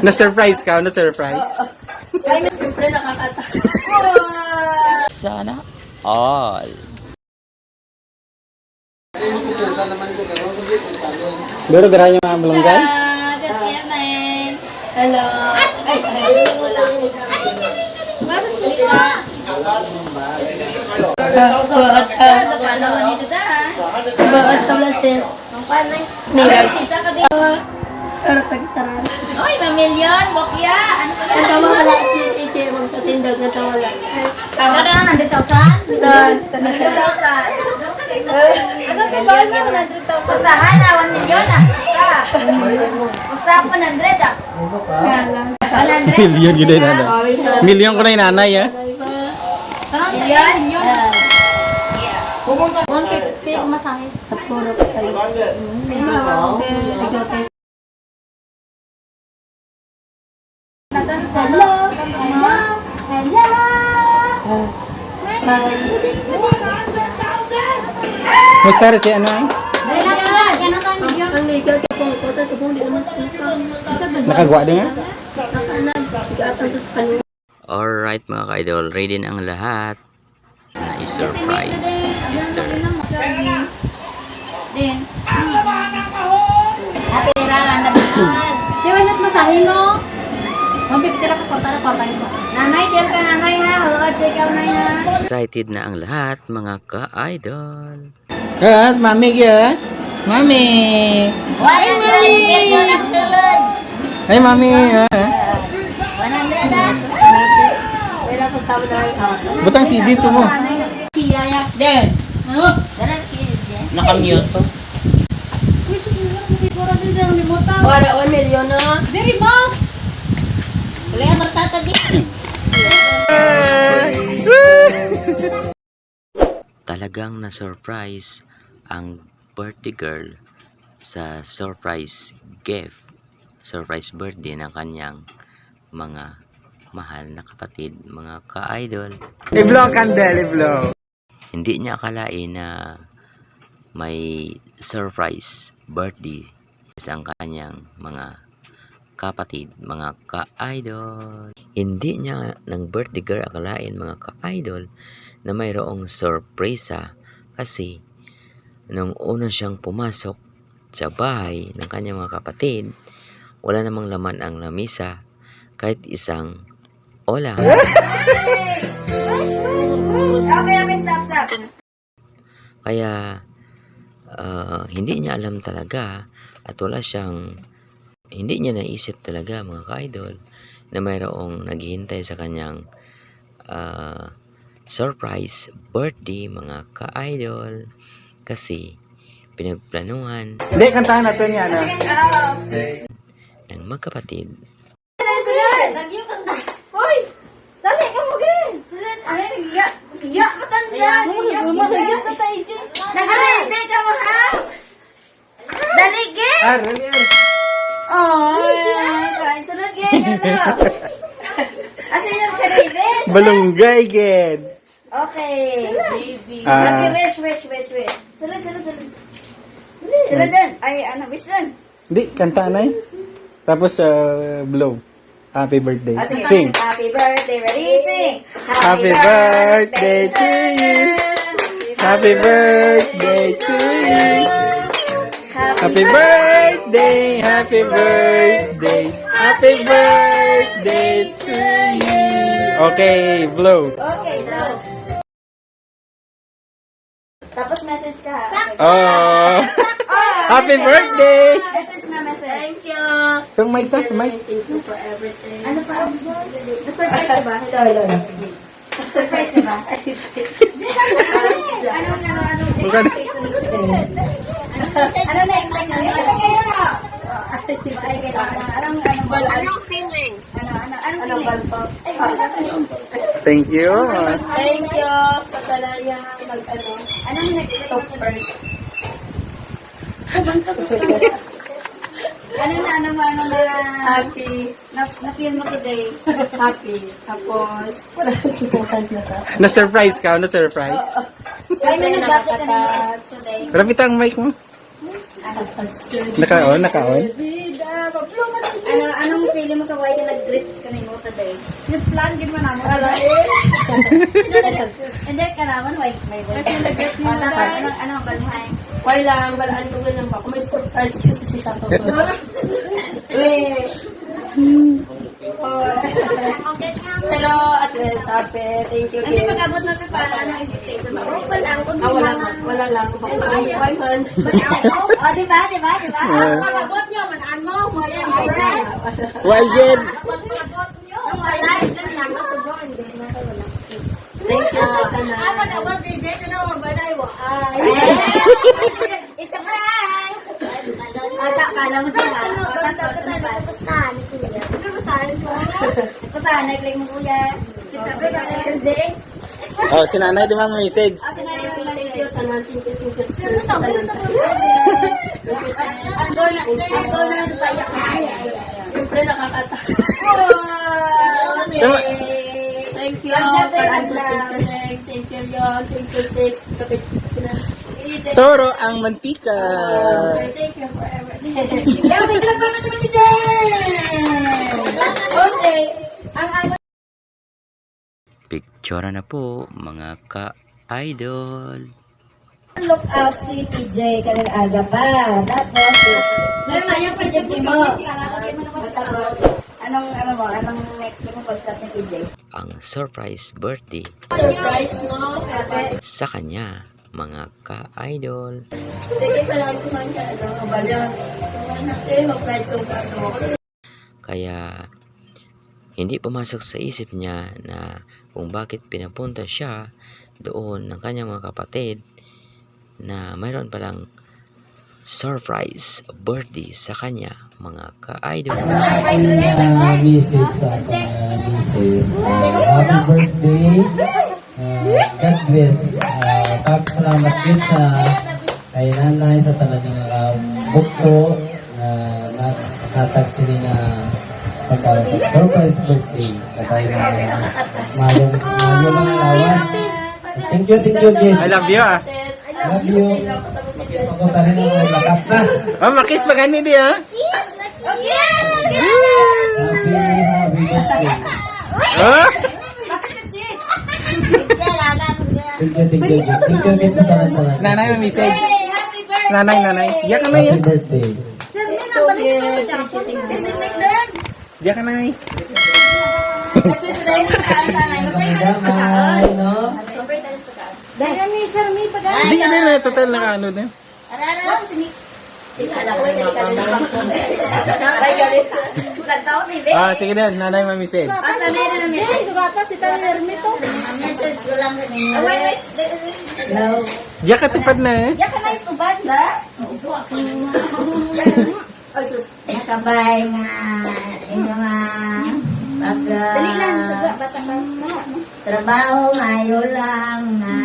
Na-surprise ka? Na-surprise? Ay, siyempre nakakatakot. Sana all. Duro dara yung mga malunggay? Hello. Ay, wala. Bakit sila? Ba't sa blases? Oy, mamilyon, bokya. Ano pala? Ang tawa wala si Iche, magkatindag na tawa lang. Tawa ka na, 100,000? 100,000. Ano ka ba na, 100,000? Pustahan na, 1 million ah. Pustahan 100 ah. 100? Million yun na nanay. Million ko na yung nanay ah. Million? 150 ang masahe. Puro pa kayo. Hello! Hello! Musta rin si ano eh? Ang ligat ko ko sa subong di naman sa Nakagawa din nga? Alright mga ka-idol, ready na ang lahat na i-surprise si sister. Din. Di ba na't masahe mo? 150 lang kaporta na patayin mo. Nanay, diyan ka nanay ha. Hawag ikaw na ha. Excited na ang lahat mga ka-idol. Ah, mami ya? Mami! Ay, million ang sulod. Ay, mami! 100 ah. Pero ako sa wala. Butang si Jito mo. Si Yaya. Then, Daran si Yaya. nakamute to. Uy, sige lang. Hindi ko rin din ang limutan. Para 1 million na. Diri mo! Wala yung magtatagi. Talagang na-surprise ang birthday girl sa surprise gift, surprise birthday ng kanyang mga mahal na kapatid, mga ka-idol. I-blow candle, i-blow. Hindi niya akalain na may surprise birthday sa kanyang mga kapatid, mga ka-idol. Hindi niya ng birthday girl akalain mga ka-idol na mayroong sorpresa kasi nung una siyang pumasok sa bahay ng kanyang mga kapatid, wala namang laman ang lamisa kahit isang olang. Okay, stop. Kaya hindi niya alam talaga at hindi niya naisip talaga mga ka-idol na mayroong naghihintay sa kanyang surprise birthday mga ka-idol kasi pinagplanuhan Hindi, kantahan natin yan ah. ng magkapatid. Lagi yung kanta. Hoy! Dali ka mo gin! Sulit! Ano yung hiya? Hiya! Matanda! Hiya! Hiya! Nakarente ka mo ha? Dali gin! Ah, really? Oh! Kain sulit gin! Asa yung karibes? Balunggay, ged. Okay. Ah, Okay, wish. Sulit. Sulit din. Ay, ano, wish din. Hindi, kanta na eh. Tapos, blow. Happy birthday. Ah, sige. Sing. Happy birthday, ready? Sing. Happy birthday to you. Happy birthday to you. Happy birthday, happy birthday, happy birthday to you. Okay, blow. Okay, now. Tapos message ka ha. Oh, happy birthday. Message na message. Thank you. Itong mic ta, mic. Thank you for everything. Ano pa? Na-surprise ka ba? Hello. Na-surprise ka ba? Bukan. Ano na explain na? Anong feelings? Anong balpap? Thank you. Thank you sa talaya mag-ano. Anong next first? Ano na happy. Na-feel mo today. Happy. Tapos, Na-surprise ka? Na-surprise? ay may nagbati ka na today. Rapit ang mic mo. Naka-on, naka-on. Vida, Anong feeling mo kaway ka nag-greet ka na yung today? Plan din mo naman. Hindi ka naman, may birthday. Tapos, anong balmuhay? Why lang, balaan ko ganun ba? Kung may surprise kasi si Tato. Hello, Ate Sape. Thank you. Hindi mag-abot na pa ano invitation mo. Wala lang. Why man? Oh, diba? Pag-abot nyo, manaan mo. Wild yan. Pag-abot nyo. Live din lang. Masugong. Hindi na kayo lang. Thank you sa tanan. Pag-abot, JJ, ka na magbanay mo. It's a prank! Ata, kala mo siya. Pustahan ni Kuya. Pustahan ko. Pustahan, nag-like mo kuya. It's a prank. Oh, si nanay di ba may message? Thank you, tanan. Thank you. Ang na tayo. Siyempre nakakatakot. Thank you. Thank you, Yon. Thank you, sis. Toro ang mantika. Thank you for everything. Yeah, may lang ba naman ni Jen? Okay. Picture na po mga ka-idol. Look out si PJ kanang aga pa. Tapos, anong next mo pag-start ni PJ? Ang surprise birthday Surprise mo. sa kanya mga ka-idol. Sige, palagi ko man ka. Balyan. Mag-flight ko pa sa mga. Kaya hindi pumasok sa isip niya na kung bakit pinapunta siya doon ng kanyang mga kapatid na mayroon palang surprise birthday sa kanya mga ka-idol. Message sa message. Happy birthday. God bless. Salamat din sa kay nanay sa talagang bukto na nakatag sila na surprise birthday. Katay na mayong mga lawas. Thank you, Jane. I love you ah. Love you. Makis makunta rin ang may lakas na. Oh, makis magani di ah. Happy birthday. Oh? Thank you din sa tanan-tanan. Si nanay may message. Si nanay. Iyak ka na Happy yan. birthday. Iyak ka na eh. Damay, no? Hindi na total na ano din. Ah, sige na, nanay may message. Message ko lang rin. Iyak ka tupad na eh. Yan ka na istubad na? Nakabay nga. Ino nga. Dali lang, suga, bata ka. Trabaho, mayo lang na.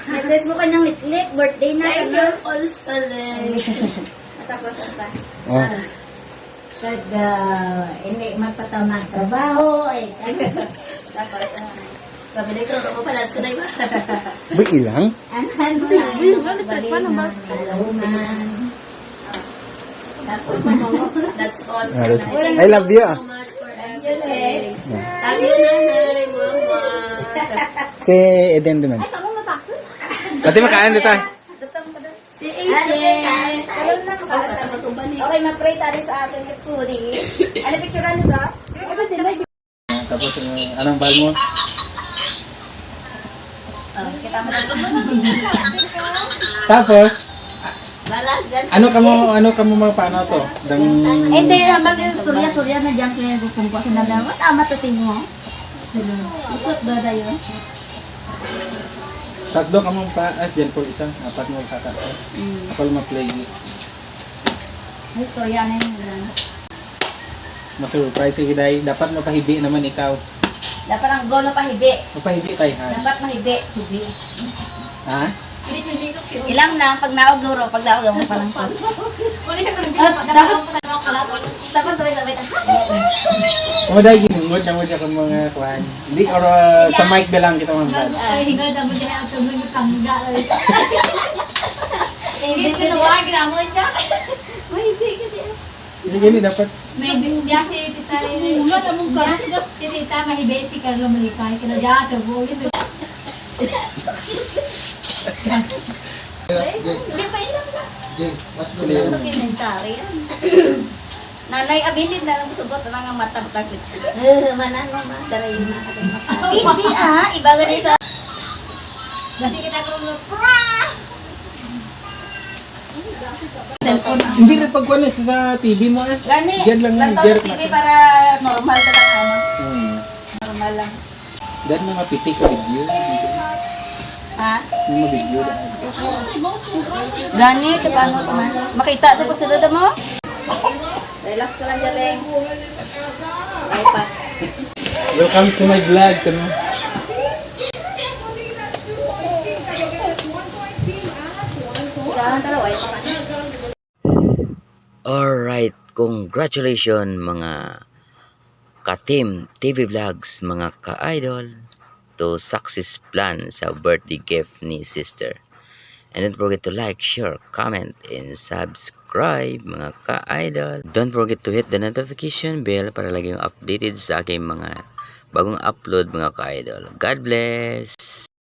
Message mo kanyang litlik, birthday na. Thank you also, Len. Tapos, ano pa? Oh. Pag hindi magpatamang trabaho, Tapos, Pabili ko ako palas ko na yun. Ba ilang? anan mo lang. Balinan, kalaunan. Tapos, that's all. Ah, that's- I love you ah. So much for everything. Love you, nanay. Mama. Si Eden naman. Pati makaan dito. Si AJ. Kalon lang sa Okay, mag-pray tayo sa ating kituri. Ano picture ano ba? Tapos anong bal mo? Kita mo na. Tapos Balas, ganun. ano ka mo paano to? Dang Hindi, habang yung surya na dyan kaya kukumpa sa nalaman. Tama to mo. Isot ba tayo? tatlo ka mong paas dyan po isa, apat mo sa tatlo. Ako lang ma-play. May storya na yun. Ma-surprise si Hiday. Dapat mapahibi naman ikaw. Dapat ang goal na pahibi. Mapahibi tayo ha. Dapat mahibi. Ha? Ilang lang, pag naog guro, pag naog mo pa lang. Tapos sabay-sabay. O dahil ginungod na mo dyan kang mga kuhan. Hindi, or sa mic na lang kita mga vlog. Ay, hingga na mo dyan ang sabay ng kangga. Hindi Ginawa, ginamon siya. Mahibi ka din. Gini dapat. Maybe dia si tita ulo na mong ka. Si tita mahibay si Carlo Malikay kina dia sa buo yun. Hindi pa ilang ka. Ano kinentari yan? Nanay, abilid na lang sugot na nga mata butak-lips. Manano ma, daray na. Hindi iba ganun sa... Kasi kita ko Cellphone. Hindi rin pagkuhan sa TV mo eh. Gani, Diyan lang lantaw diyan sa TV para normal ka lang ano. Normal lang. Dan mga pitik ka video. Ha? Mga video. Gani, paano naman? Makita ito pag sulod mo? Relax ka lang dyan, iPad. Welcome to my vlog. Kano? Saan talo, iPad. Alright, congratulations mga ka-team TV Vlogs, mga ka-idol, to success plan sa birthday gift ni sister. And don't forget to like, share, comment, and subscribe mga ka-idol. Don't forget to hit the notification bell para laging updated sa aking mga bagong upload mga ka-idol. God bless!